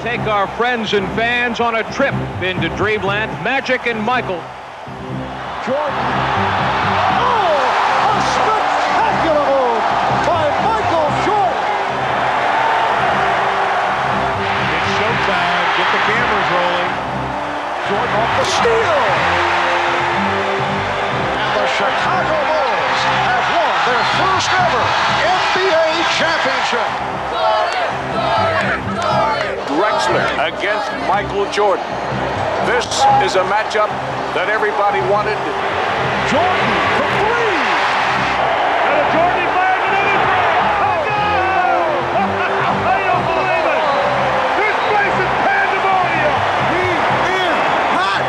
take our friends and fans on a trip into Dreamland. Magic and Michael. Jordan. Oh, a spectacular move by Michael Jordan. It's showtime. Get the cameras rolling. Jordan off the steal. And the Chicago Bulls have won their first ever NBA championship. Drexler against Michael Jordan. This is a matchup that everybody wanted. Jordan for three. And a Jordan fires another three. Oh, no! I don't believe it. This place is pandemonium. He is hot.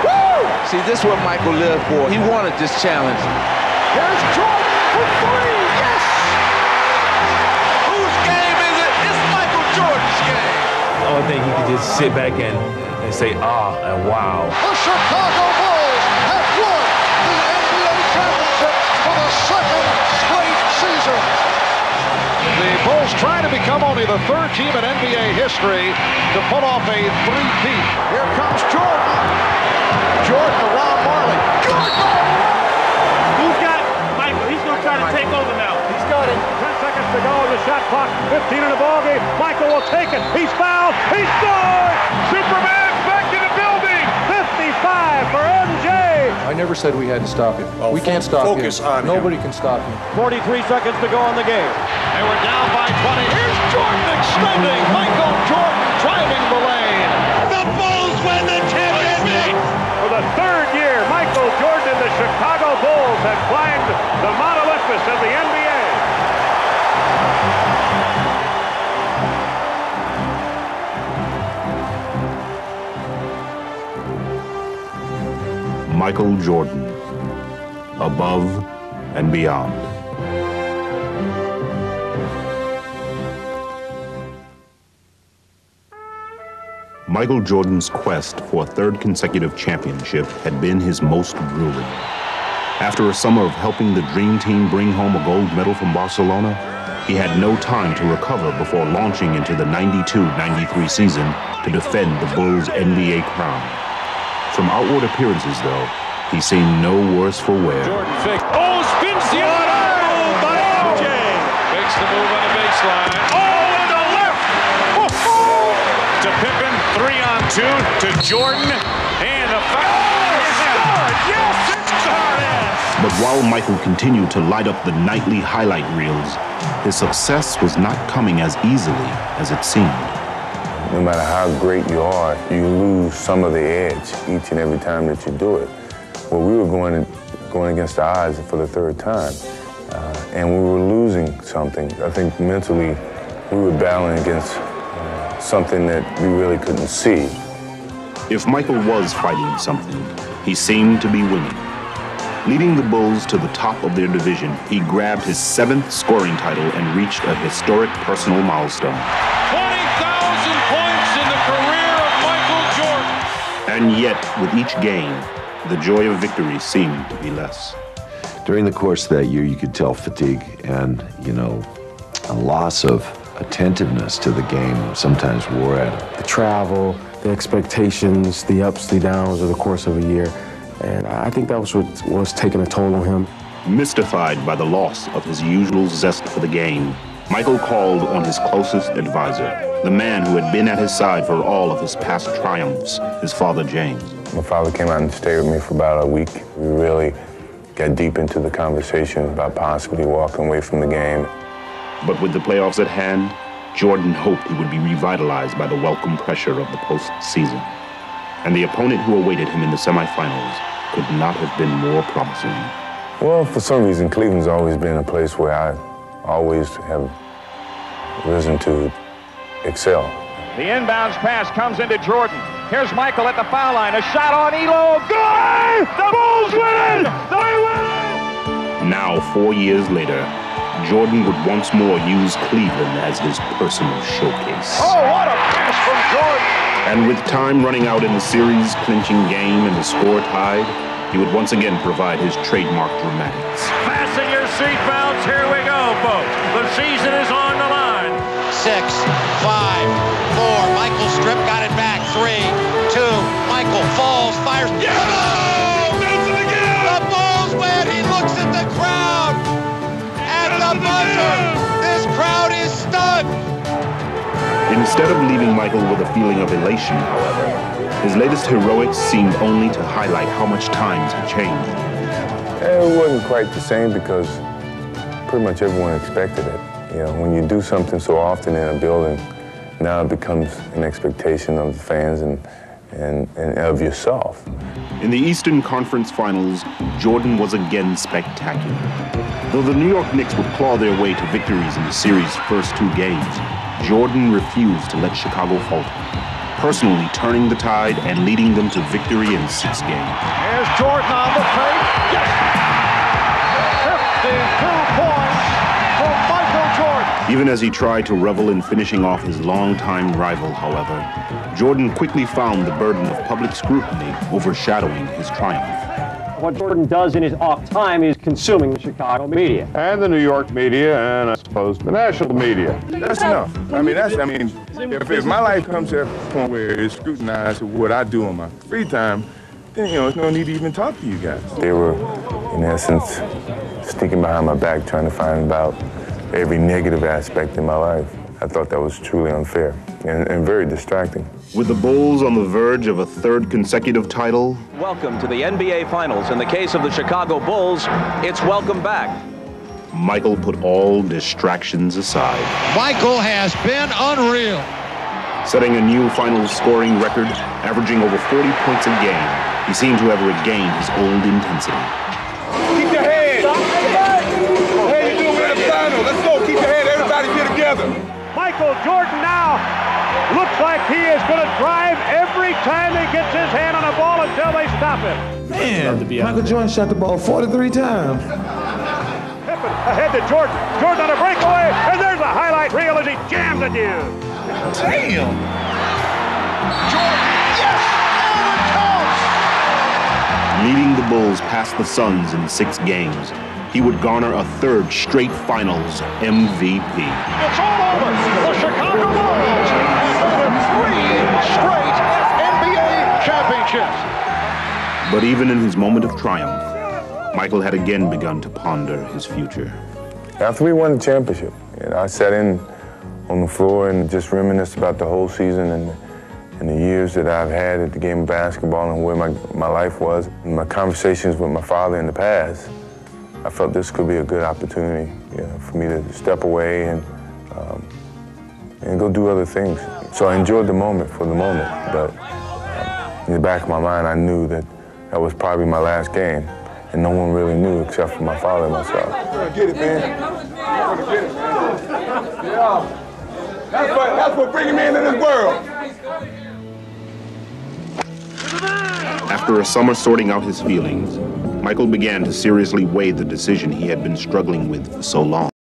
Woo! See, this is what Michael lived for. He wanted this challenge. Here's Jordan for three. Yes! Whose game is it? It's Michael Jordan's game. The only thing he could just sit back and say, ah, and wow. The Chicago Bulls have won the NBA championship for the second straight season. The Bulls try to become only the third team in NBA history to pull off a three-peat. Here comes Jordan. Jordan around Marley. Jordan! Who's got Michael? He's going to try to take over now. He's got it. 10 seconds to go on the shot clock. 15 in the ballgame. Michael will take it. He's fouled. He scored! Superman back in the building. 55 for MJ. I never said we had to stop him. We can't stop him. Nobody can stop him. 43 seconds to go on the game. They were down by 20. Here's Jordan extending. Michael Jordan driving the lane. The Bulls win the championship! For the third year, Michael Jordan and the Chicago Bulls have climbed the Mount Olympus of the NBA. Michael Jordan, above and beyond. Michael Jordan's quest for a third consecutive championship had been his most grueling. After a summer of helping the Dream Team bring home a gold medal from Barcelona, he had no time to recover before launching into the 92-93 season to defend the Bulls' NBA crown. From outward appearances, though, he seemed no worse for wear. Jordan fake. Oh, spins the other move by MJ. Makes the move on the baseline. Oh, and the left. To Pippen, 3-on-2 to Jordan, and a foul. Yes, it's started. But while Michael continued to light up the nightly highlight reels, his success was not coming as easily as it seemed. No matter how great you are, you lose some of the edge each and every time that you do it. Well, we were going against the odds for the third time, and we were losing something. I think mentally we were battling against something that we really couldn't see. If Michael was fighting something, he seemed to be winning. Leading the Bulls to the top of their division, he grabbed his 7th scoring title and reached a historic personal milestone. 20,000 points in the career of Michael Jordan. And yet, with each game, the joy of victory seemed to be less. During the course of that year, you could tell fatigue and, a loss of attentiveness to the game sometimes wore at him. The travel, the expectations, the ups, the downs over the course of a year. And I think that was what was taking a toll on him. Mystified by the loss of his usual zest for the game, Michael called on his closest advisor, the man who had been at his side for all of his past triumphs, his father, James. My father came out and stayed with me for about a week. We really got deep into the conversation about possibly walking away from the game. But with the playoffs at hand, Jordan hoped he would be revitalized by the welcome pressure of the postseason. And the opponent who awaited him in the semifinals could not have been more promising. Well, for some reason, Cleveland's always been a place where I always have risen to excel. The inbounds pass comes into Jordan. Here's Michael at the foul line. A shot on Elo. Good! The Bulls win it! They win! Now, 4 years later, Jordan would once more use Cleveland as his personal showcase. Oh, what a pass from Jordan! And with time running out in the series-clinching game and the score tied, he would once again provide his trademark dramatics. Fasten your seatbelts. Here we go, folks. The season is on the line. 6, 5, 4. Michael Instead of leaving Michael with a feeling of elation, however, his latest heroics seemed only to highlight how much times had changed. It wasn't quite the same because pretty much everyone expected it. You know, when you do something so often in a building, now it becomes an expectation of the fans and of yourself. In the Eastern Conference Finals, Jordan was again spectacular. Though the New York Knicks would claw their way to victories in the series' first 2 games, Jordan refused to let Chicago falter, personally turning the tide and leading them to victory in 6 games. Here's Jordan on the pace. Yes! 52 points for Michael Jordan. Even as he tried to revel in finishing off his longtime rival, however, Jordan quickly found the burden of public scrutiny overshadowing his triumph. What Jordan does in his off time is consuming the Chicago media. And the New York media, and I suppose the national media. That's enough. If my life comes to a point where it's scrutinized of what I do on my free time, then, there's no need to even talk to you guys. They were, in essence, sneaking behind my back, trying to find out every negative aspect in my life. I thought that was truly unfair and very distracting. With the Bulls on the verge of a 3rd consecutive title. Welcome to the NBA Finals. In the case of the Chicago Bulls, it's welcome back. Michael put all distractions aside. Michael has been unreal. Setting a new finals scoring record, averaging over 40 points a game, he seemed to have regained his old intensity. Keep your head. Hey, you doing in the final? Let's go. Keep your head. Everybody get together. Michael Jordan now looks like he is going to drive every time he gets his hand on a ball until they stop him. Man, Michael Jordan shot the ball 43 times. Pippen ahead to Jordan. Jordan on a breakaway, and there's a highlight reel as he jams it in. Damn! Jordan, yes! And it counts! Leading the Bulls past the Suns in 6 games, he would garner a 3rd straight Finals MVP. It's all over. The Chicago Bulls have 3 straight NBA championships. But even in his moment of triumph, Michael had again begun to ponder his future. After we won the championship, I sat in on the floor and just reminisced about the whole season and the years that I've had at the game of basketball and where my life was. And my conversations with my father in the past, I felt this could be a good opportunity for me to step away and go do other things. So I enjoyed the moment for the moment, but in the back of my mind, I knew that that was probably my last game, and no one really knew except for my father and myself. Get it, man. Get it, man. Yeah. That's what bringing me into this world. After a summer sorting out his feelings, Michael began to seriously weigh the decision he had been struggling with for so long.